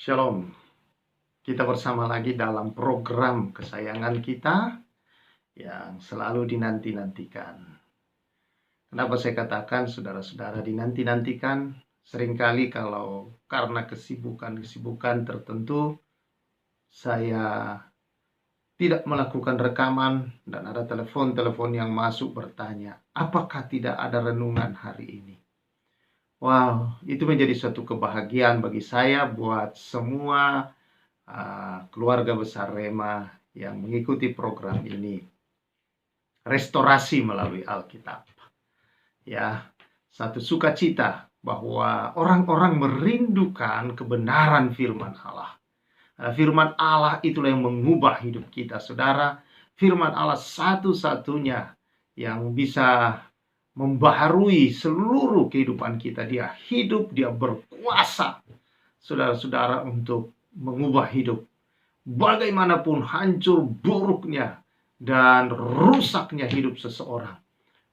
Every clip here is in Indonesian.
Shalom, kita bersama lagi dalam program kesayangan kita yang selalu dinanti-nantikan. Kenapa saya katakan saudara-saudara dinanti-nantikan? Seringkali kalau karena kesibukan tertentu saya tidak melakukan rekaman dan ada telepon-telepon yang masuk bertanya, apakah tidak ada renungan hari ini? Wow, itu menjadi suatu kebahagiaan bagi saya buat semua keluarga besar Rema yang mengikuti program ini. Restorasi melalui Alkitab. Ya, satu sukacita bahwa orang-orang merindukan kebenaran firman Allah. Firman Allah itulah yang mengubah hidup kita, saudara. Firman Allah satu-satunya yang bisa membaharui seluruh kehidupan kita. Dia hidup, dia berkuasa, saudara-saudara, untuk mengubah hidup. Bagaimanapun hancur buruknya dan rusaknya hidup seseorang,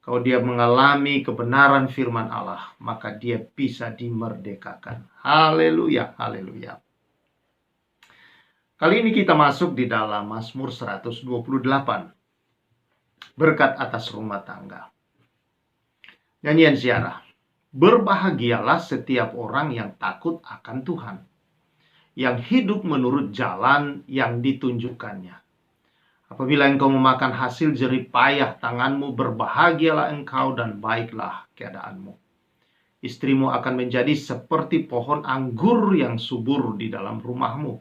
kalau dia mengalami kebenaran firman Allah, maka dia bisa dimerdekakan. Haleluya, haleluya. Kali ini kita masuk di dalam Mazmur 128. Berkat atas rumah tangga. Nyanyian ziarah. Berbahagialah setiap orang yang takut akan Tuhan, yang hidup menurut jalan yang ditunjukkannya. Apabila engkau memakan hasil jerih payah tanganmu, berbahagialah engkau dan baiklah keadaanmu. Istrimu akan menjadi seperti pohon anggur yang subur di dalam rumahmu.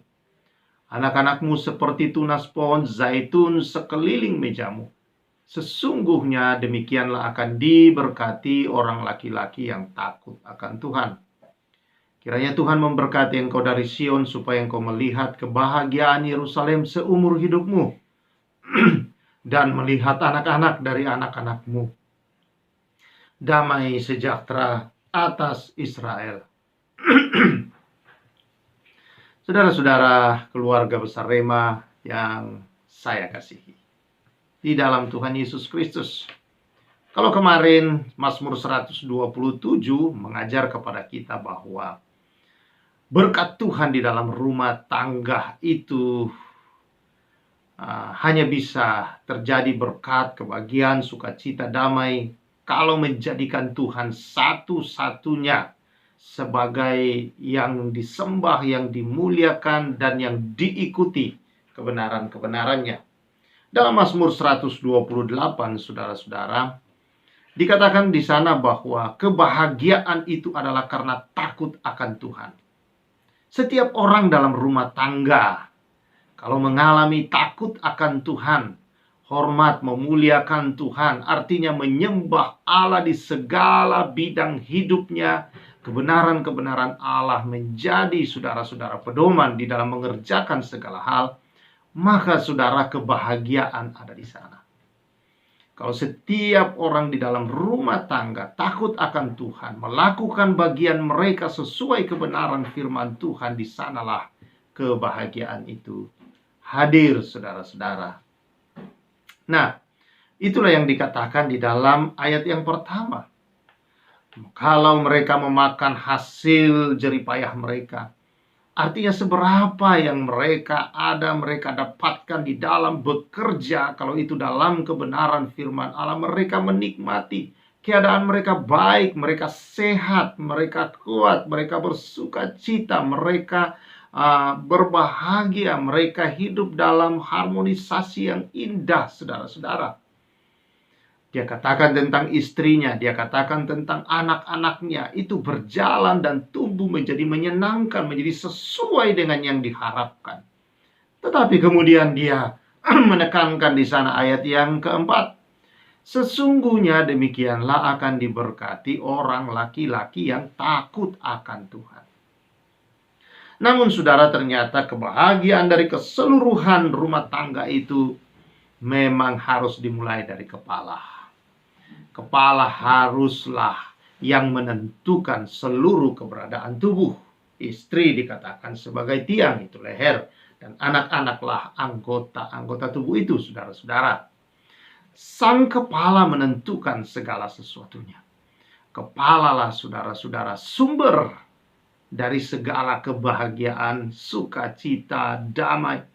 Anak-anakmu seperti tunas pohon zaitun sekeliling mejamu. Sesungguhnya demikianlah akan diberkati orang laki-laki yang takut akan Tuhan. Kiranya Tuhan memberkati engkau dari Sion, supaya engkau melihat kebahagiaan Yerusalem seumur hidupmu, dan melihat anak-anak dari anak-anakmu. Damai sejahtera atas Israel. Saudara-saudara keluarga besar Rema yang saya kasihi di dalam Tuhan Yesus Kristus. Kalau kemarin Mazmur 127 mengajar kepada kita bahwa berkat Tuhan di dalam rumah tangga itu hanya bisa terjadi berkat, kebahagiaan, sukacita, damai kalau menjadikan Tuhan satu-satunya sebagai yang disembah, yang dimuliakan, dan yang diikuti kebenaran-kebenarannya. Dalam Mazmur 128, saudara-saudara, dikatakan di sana bahwa kebahagiaan itu adalah karena takut akan Tuhan. Setiap orang dalam rumah tangga, kalau mengalami takut akan Tuhan, hormat, memuliakan Tuhan, artinya menyembah Allah di segala bidang hidupnya, kebenaran-kebenaran Allah menjadi saudara-saudara pedoman di dalam mengerjakan segala hal, maka saudara, kebahagiaan ada di sana. Kalau setiap orang di dalam rumah tangga takut akan Tuhan, melakukan bagian mereka sesuai kebenaran firman Tuhan, di sanalah kebahagiaan itu hadir, saudara-saudara. Nah, itulah yang dikatakan di dalam ayat yang pertama. Kalau mereka memakan hasil jerih payah mereka, artinya seberapa yang mereka dapatkan di dalam bekerja, kalau itu dalam kebenaran firman Allah, mereka menikmati keadaan mereka baik, mereka sehat, mereka kuat, mereka bersuka cita, mereka berbahagia, mereka hidup dalam harmonisasi yang indah, saudara-saudara. Dia katakan tentang istrinya, dia katakan tentang anak-anaknya, itu berjalan dan tumbuh menjadi menyenangkan, menjadi sesuai dengan yang diharapkan. Tetapi kemudian dia menekankan di sana ayat yang keempat. Sesungguhnya demikianlah akan diberkati orang laki-laki yang takut akan Tuhan. Namun saudara, ternyata kebahagiaan dari keseluruhan rumah tangga itu memang harus dimulai dari kepala. Kepala haruslah yang menentukan seluruh keberadaan tubuh. Istri dikatakan sebagai tiang, itu leher. Dan anak-anaklah anggota tubuh itu, saudara-saudara. Sang kepala menentukan segala sesuatunya. Kepalalah, saudara-saudara, sumber dari segala kebahagiaan, sukacita, damai.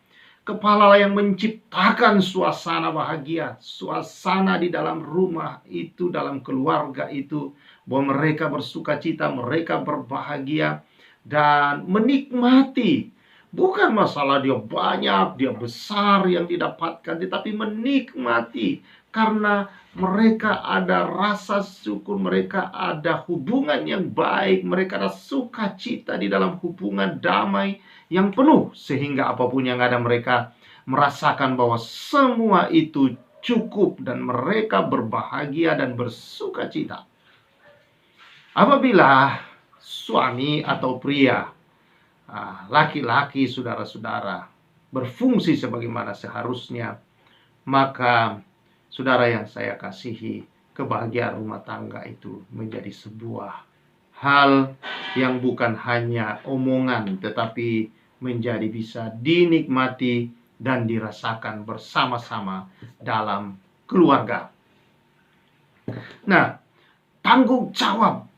Kepala yang menciptakan suasana bahagia, suasana di dalam rumah itu, dalam keluarga itu, bahwa mereka bersukacita, mereka berbahagia, dan menikmati. Bukan masalah dia banyak, dia besar yang didapatkan, tetapi menikmati. Karena mereka ada rasa syukur, mereka ada hubungan yang baik, mereka ada sukacita di dalam hubungan damai yang penuh, sehingga apapun yang ada mereka merasakan bahwa semua itu cukup dan mereka berbahagia dan bersukacita. Apabila suami atau pria, laki-laki, saudara-saudara, berfungsi sebagaimana seharusnya, maka saudara yang saya kasihi, kebahagiaan rumah tangga itu menjadi sebuah hal yang bukan hanya omongan, tetapi menjadi bisa dinikmati dan dirasakan bersama-sama dalam keluarga. Nah, tanggung jawab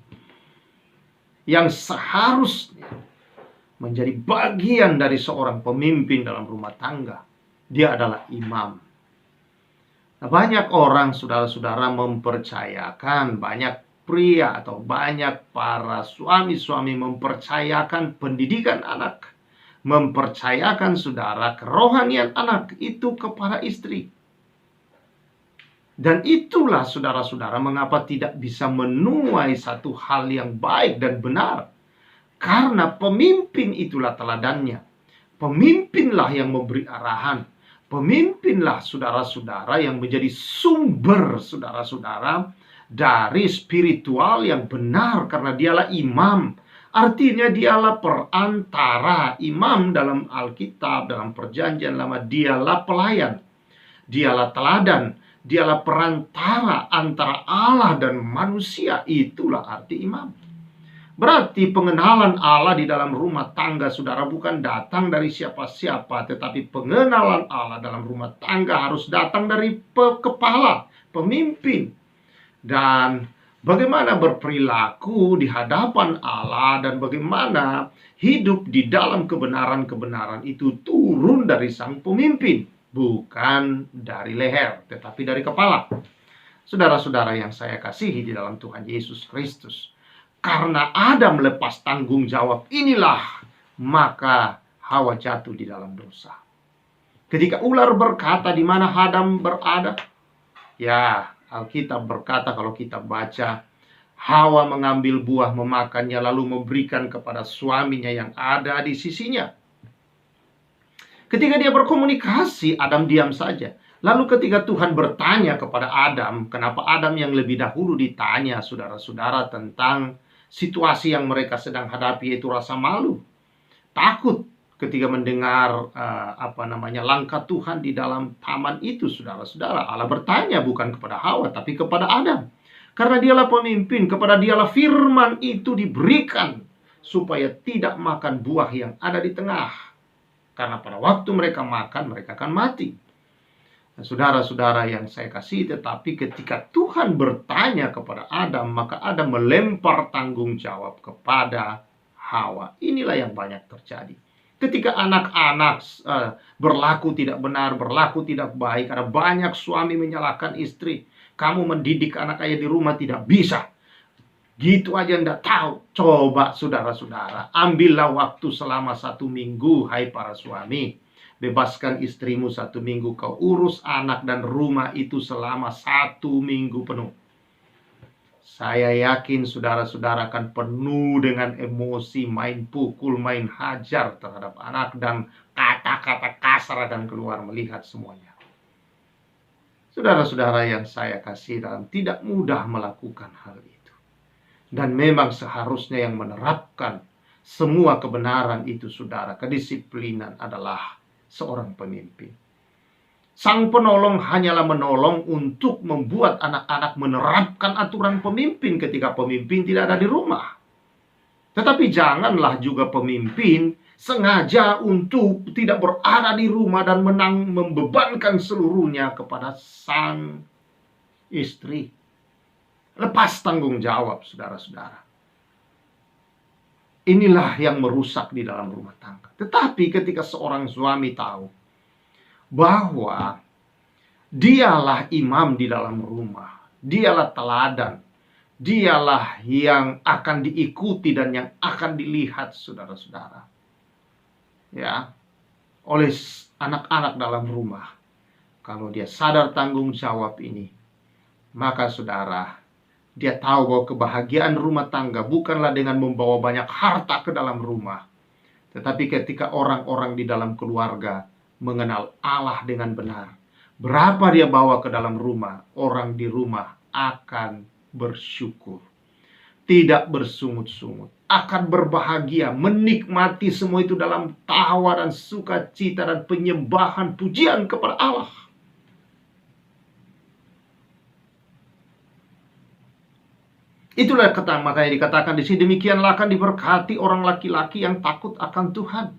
yang seharusnya menjadi bagian dari seorang pemimpin dalam rumah tangga, dia adalah imam. Nah, banyak orang, saudara-saudara, mempercayakan, banyak pria atau banyak para suami-suami mempercayakan pendidikan anak, mempercayakan, saudara, kerohanian anak itu kepada istri. Dan itulah, saudara-saudara, mengapa tidak bisa menuai satu hal yang baik dan benar. Karena pemimpin itulah teladannya. Pemimpinlah yang memberi arahan. Pemimpinlah, saudara-saudara, yang menjadi sumber, saudara-saudara, dari spiritual yang benar, karena dialah imam. Artinya dialah perantara. Imam dalam Alkitab, dalam Perjanjian Lama, dialah pelayan, dialah teladan, dialah perantara antara Allah dan manusia. Itulah arti imam. Berarti pengenalan Allah di dalam rumah tangga, saudara, bukan datang dari siapa-siapa, tetapi pengenalan Allah dalam rumah tangga harus datang dari kepala, pemimpin. Dan bagaimana berperilaku di hadapan Allah dan bagaimana hidup di dalam kebenaran-kebenaran itu turun dari sang pemimpin, bukan dari leher, tetapi dari kepala. Saudara-saudara yang saya kasihi di dalam Tuhan Yesus Kristus, karena Adam melepas tanggung jawab inilah, maka Hawa jatuh di dalam dosa. Ketika ular berkata, di mana Adam berada? Ya, Alkitab berkata, kalau kita baca, Hawa mengambil buah, memakannya, lalu memberikan kepada suaminya yang ada di sisinya. Ketika dia berkomunikasi, Adam diam saja. Lalu ketika Tuhan bertanya kepada Adam, kenapa Adam yang lebih dahulu ditanya, saudara-saudara, tentang situasi yang mereka sedang hadapi, yaitu rasa malu, takut ketika mendengar langkah Tuhan di dalam taman itu, saudara-saudara. Allah bertanya bukan kepada Hawa, tapi kepada Adam. Karena dialah pemimpin, kepada dialah firman itu diberikan, supaya tidak makan buah yang ada di tengah. Karena pada waktu mereka makan, mereka akan mati. Nah, saudara-saudara yang saya kasih, tetapi ketika Tuhan bertanya kepada Adam, maka Adam melempar tanggung jawab kepada Hawa. Inilah yang banyak terjadi. Ketika anak-anak berlaku tidak benar, berlaku tidak baik, ada banyak suami menyalahkan istri. Kamu mendidik anak ayah di rumah tidak bisa. Gitu aja ndak tahu. Coba saudara-saudara, ambillah waktu selama 1 minggu, hai para suami. Bebaskan istrimu 1 minggu, kau urus anak dan rumah itu selama 1 minggu penuh. Saya yakin saudara-saudara akan penuh dengan emosi, main pukul, main hajar terhadap anak, dan kata-kata kasar akan keluar melihat semuanya. Saudara-saudara yang saya kasih, dalam tidak mudah melakukan hal itu. Dan memang seharusnya yang menerapkan semua kebenaran itu, saudara, kedisiplinan, adalah seorang pemimpin. Sang penolong hanyalah menolong untuk membuat anak-anak menerapkan aturan pemimpin ketika pemimpin tidak ada di rumah. Tetapi janganlah juga pemimpin sengaja untuk tidak berada di rumah dan membebankan seluruhnya kepada sang istri. Lepas tanggung jawab, saudara-saudara. Inilah yang merusak di dalam rumah tangga. Tetapi ketika seorang suami tahu bahwa dialah imam di dalam rumah, dialah teladan, dialah yang akan diikuti dan yang akan dilihat, saudara-saudara, ya, oleh anak-anak dalam rumah. Kalau dia sadar tanggung jawab ini, maka saudara, dia tahu bahwa kebahagiaan rumah tangga bukanlah dengan membawa banyak harta ke dalam rumah, tetapi ketika orang-orang di dalam keluarga mengenal Allah dengan benar. Berapa dia bawa ke dalam rumah, orang di rumah akan bersyukur, tidak bersungut-sungut, akan berbahagia, menikmati semua itu dalam tawa dan sukacita dan penyembahan pujian kepada Allah. Itulah kata, makanya dikatakan di sini, demikianlah akan diberkati orang laki-laki yang takut akan Tuhan.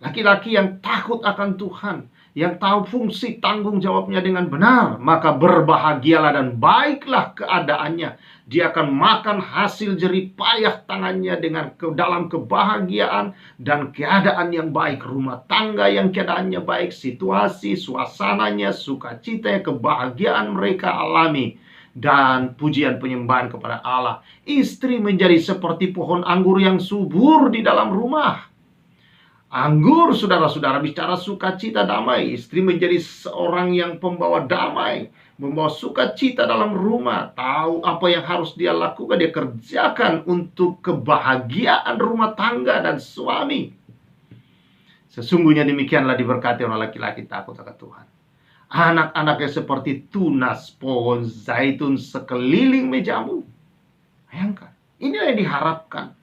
Laki-laki yang takut akan Tuhan, yang tahu fungsi tanggung jawabnya dengan benar, maka berbahagialah dan baiklah keadaannya. Dia akan makan hasil jerih payah tangannya dengan dalam kebahagiaan dan keadaan yang baik. Rumah tangga yang keadaannya baik, situasi, suasananya, sukacita, kebahagiaan mereka alami. Dan pujian penyembahan kepada Allah. Istri menjadi seperti pohon anggur yang subur di dalam rumah. Anggur, saudara-saudara, bicara sukacita damai. Istri menjadi seorang yang pembawa damai, membawa sukacita dalam rumah. Tahu apa yang harus dia lakukan, dia kerjakan untuk kebahagiaan rumah tangga dan suami. Sesungguhnya demikianlah diberkati orang laki-laki takut akan Tuhan. Anak-anaknya seperti tunas pohon zaitun sekeliling mejamu. Bayangkan, inilah yang diharapkan.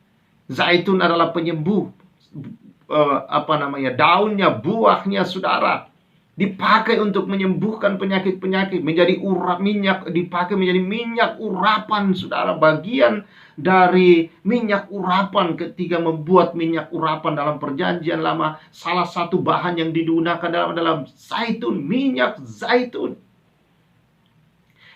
Zaitun adalah penyembuh. Daunnya, buahnya, saudara, dipakai untuk menyembuhkan penyakit-penyakit, menjadi minyak, dipakai menjadi minyak urapan, saudara. Bagian dari minyak urapan ketika membuat minyak urapan dalam perjanjian lama, salah satu bahan yang digunakan dalam zaitun, minyak zaitun.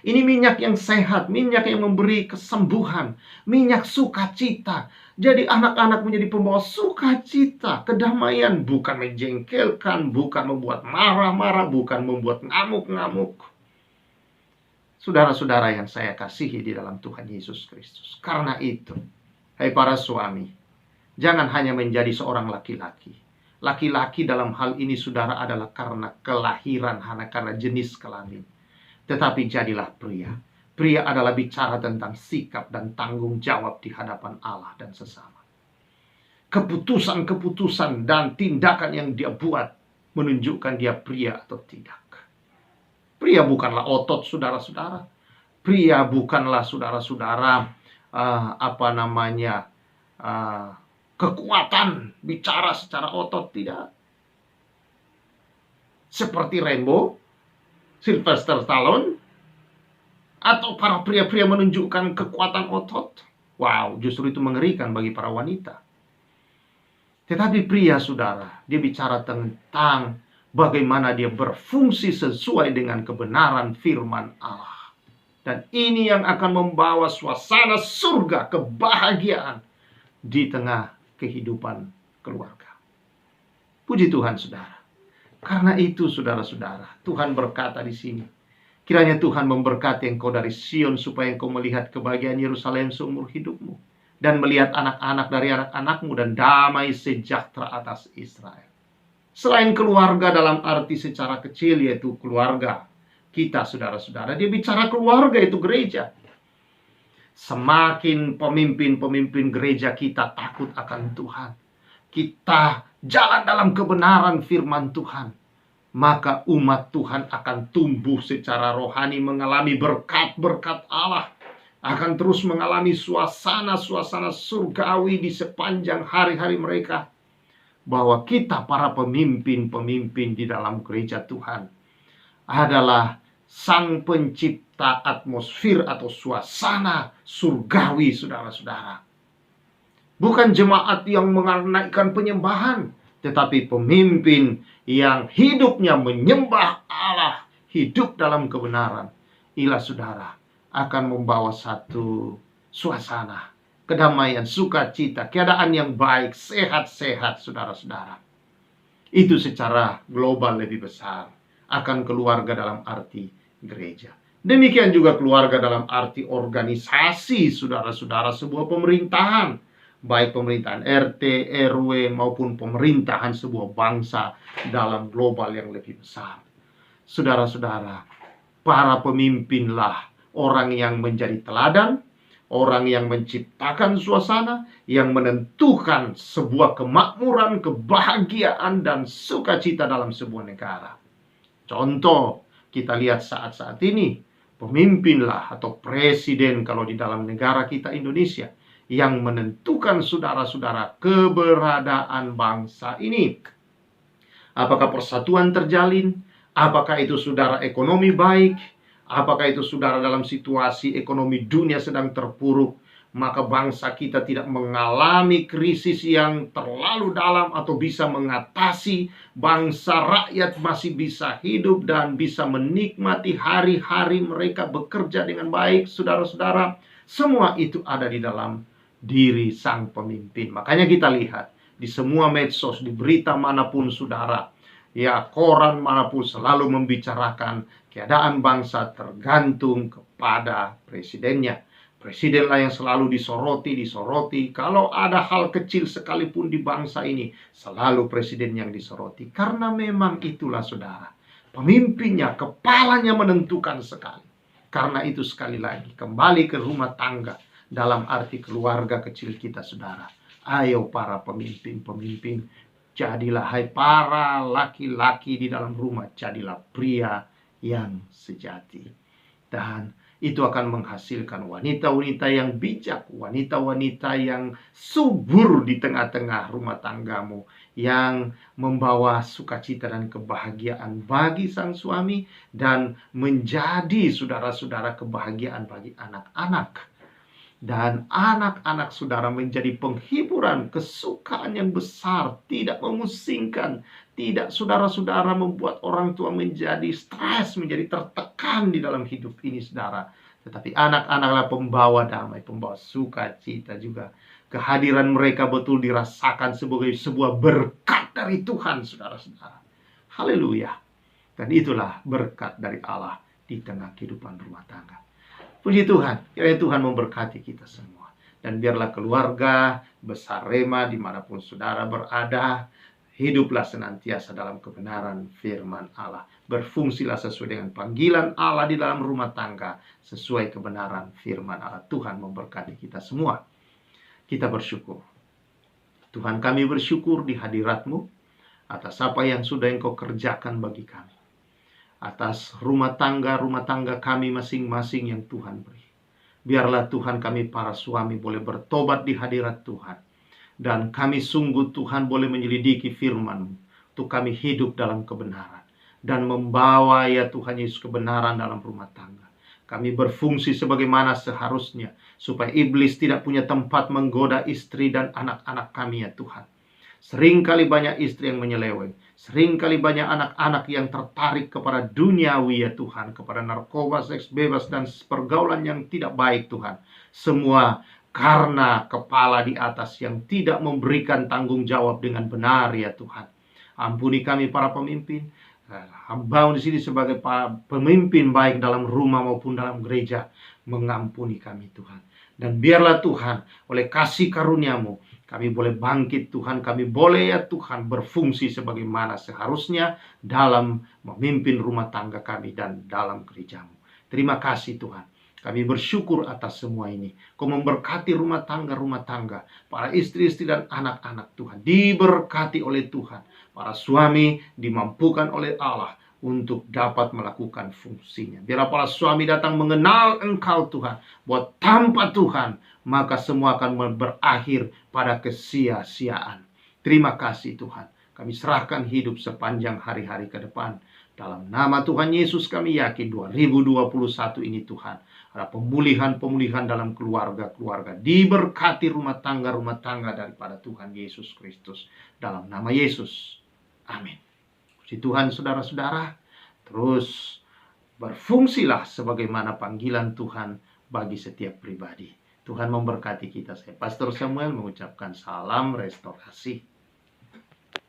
Ini minyak yang sehat, minyak yang memberi kesembuhan, minyak sukacita. Jadi anak-anak menjadi pembawa sukacita, kedamaian, bukan menjengkelkan, bukan membuat marah-marah, bukan membuat ngamuk-ngamuk. Saudara-saudara yang saya kasihi di dalam Tuhan Yesus Kristus. Karena itu, hai para suami, jangan hanya menjadi seorang laki-laki. Laki-laki dalam hal ini, saudara, adalah karena kelahiran, karena jenis kelamin. Tetapi jadilah pria. Pria adalah bicara tentang sikap dan tanggung jawab di hadapan Allah dan sesama. Keputusan-keputusan dan tindakan yang dia buat menunjukkan dia pria atau tidak. Pria bukanlah otot, saudara-saudara. Pria bukanlah, saudara-saudara, kekuatan bicara secara otot, tidak. Seperti Rambo, Sylvester Stallone, atau para pria-pria menunjukkan kekuatan otot. Wow, justru itu mengerikan bagi para wanita. Tetapi pria, saudara, dia bicara tentang bagaimana dia berfungsi sesuai dengan kebenaran firman Allah. Dan ini yang akan membawa suasana surga, kebahagiaan di tengah kehidupan keluarga. Puji Tuhan, saudara. Karena itu, saudara-saudara, Tuhan berkata di sini, kiranya Tuhan memberkati engkau dari Sion, supaya engkau melihat kebahagiaan Yerusalem seumur hidupmu, dan melihat anak-anak dari anak-anakmu, dan damai sejahtera atas Israel. Selain keluarga dalam arti secara kecil, yaitu keluarga kita, saudara-saudara, dia bicara keluarga, itu gereja. Semakin pemimpin-pemimpin gereja kita takut akan Tuhan, kita jalan dalam kebenaran firman Tuhan, maka umat Tuhan akan tumbuh secara rohani, mengalami berkat-berkat Allah, akan terus mengalami suasana-suasana surgawi di sepanjang hari-hari mereka. Bahwa kita para pemimpin-pemimpin di dalam gereja Tuhan adalah sang pencipta atmosfer atau suasana surgawi, saudara-saudara. Bukan jemaat yang menaikkan penyembahan, tetapi pemimpin yang hidupnya menyembah Allah, hidup dalam kebenaran. Inilah, saudara, akan membawa satu suasana kedamaian, sukacita, keadaan yang baik, sehat-sehat, saudara-saudara. Itu secara global lebih besar akan keluarga dalam arti gereja. Demikian juga keluarga dalam arti organisasi, saudara-saudara, sebuah pemerintahan, baik pemerintahan RT, RW, maupun pemerintahan sebuah bangsa dalam global yang lebih besar. Saudara-saudara, para pemimpinlah orang yang menjadi teladan, orang yang menciptakan suasana, yang menentukan sebuah kemakmuran, kebahagiaan, dan sukacita dalam sebuah negara. Contoh, kita lihat saat-saat ini, pemimpinlah atau presiden kalau di dalam negara kita Indonesia, yang menentukan saudara-saudara keberadaan bangsa ini. Apakah persatuan terjalin? Apakah itu saudara ekonomi baik? Apakah itu saudara dalam situasi ekonomi dunia sedang terpuruk, maka bangsa kita tidak mengalami krisis yang terlalu dalam atau bisa mengatasi, bangsa rakyat masih bisa hidup dan bisa menikmati hari-hari mereka bekerja dengan baik, saudara-saudara. Semua itu ada di dalam diri sang pemimpin. Makanya kita lihat di semua medsos, di berita manapun saudara, ya koran manapun selalu membicarakan keadaan bangsa tergantung kepada presidennya. Presidenlah yang selalu disoroti. Kalau ada hal kecil sekalipun di bangsa ini, selalu presiden yang disoroti. Karena memang itulah saudara, pemimpinnya, kepalanya menentukan sekali. Karena itu sekali lagi, kembali ke rumah tangga dalam arti keluarga kecil kita saudara. Ayo para pemimpin, jadilah hai para laki-laki di dalam rumah, jadilah pria yang sejati. Dan itu akan menghasilkan wanita-wanita yang bijak, wanita-wanita yang subur di tengah-tengah rumah tanggamu, yang membawa sukacita dan kebahagiaan bagi sang suami, dan menjadi saudara-saudara kebahagiaan bagi anak-anak. Dan anak-anak saudara menjadi penghiburan, kesukaan yang besar, tidak memusingkan, tidak saudara-saudara membuat orang tua menjadi stres, menjadi tertekan di dalam hidup ini saudara. Tetapi anak-anaklah pembawa damai, pembawa sukacita juga. Kehadiran mereka betul dirasakan sebagai sebuah berkat dari Tuhan saudara-saudara. Haleluya. Dan itulah berkat dari Allah di tengah kehidupan rumah tangga. Puji Tuhan, kiranya Tuhan memberkati kita semua. Dan biarlah keluarga besar Rema dimanapun saudara berada, hiduplah senantiasa dalam kebenaran firman Allah. Berfungsilah sesuai dengan panggilan Allah di dalam rumah tangga, sesuai kebenaran firman Allah. Tuhan memberkati kita semua. Kita bersyukur. Tuhan, kami bersyukur di hadirat-Mu atas apa yang sudah Engkau kerjakan bagi kami. Atas rumah tangga kami masing-masing yang Tuhan beri. Biarlah Tuhan kami para suami boleh bertobat di hadirat Tuhan. Dan kami sungguh Tuhan boleh menyelidiki firman-Mu, untuk kami hidup dalam kebenaran. Dan membawa ya Tuhan Yesus kebenaran dalam rumah tangga. Kami berfungsi sebagaimana seharusnya, supaya iblis tidak punya tempat menggoda istri dan anak-anak kami ya Tuhan. Seringkali banyak istri yang menyeleweng. Seringkali banyak anak-anak yang tertarik kepada duniawi ya Tuhan. Kepada narkoba, seks bebas, dan pergaulan yang tidak baik Tuhan. Semua karena kepala di atas yang tidak memberikan tanggung jawab dengan benar ya Tuhan. Ampuni kami para pemimpin. Hamba di sini sebagai pemimpin baik dalam rumah maupun dalam gereja. Mengampuni kami Tuhan. Dan biarlah Tuhan oleh kasih karunia-Mu kami boleh bangkit Tuhan, kami boleh ya Tuhan berfungsi sebagaimana seharusnya dalam memimpin rumah tangga kami dan dalam gereja-Mu. Terima kasih Tuhan. Kami bersyukur atas semua ini. Kau memberkati rumah tangga, para istri-istri dan anak-anak Tuhan. Diberkati oleh Tuhan. Para suami dimampukan oleh Allah untuk dapat melakukan fungsinya. Biarlah para suami datang mengenal Engkau Tuhan. Bahwa tanpa Tuhan, maka semua akan berakhir pada kesia-siaan. Terima kasih Tuhan. Kami serahkan hidup sepanjang hari-hari ke depan. Dalam nama Tuhan Yesus kami yakin 2021 ini Tuhan. Ada pemulihan-pemulihan dalam keluarga-keluarga. Diberkati rumah tangga daripada Tuhan Yesus Kristus. Dalam nama Yesus. Amin. Puji Tuhan saudara-saudara. Terus berfungsilah sebagaimana panggilan Tuhan bagi setiap pribadi. Tuhan memberkati kita. Saya Pastor Samuel mengucapkan salam restorasi.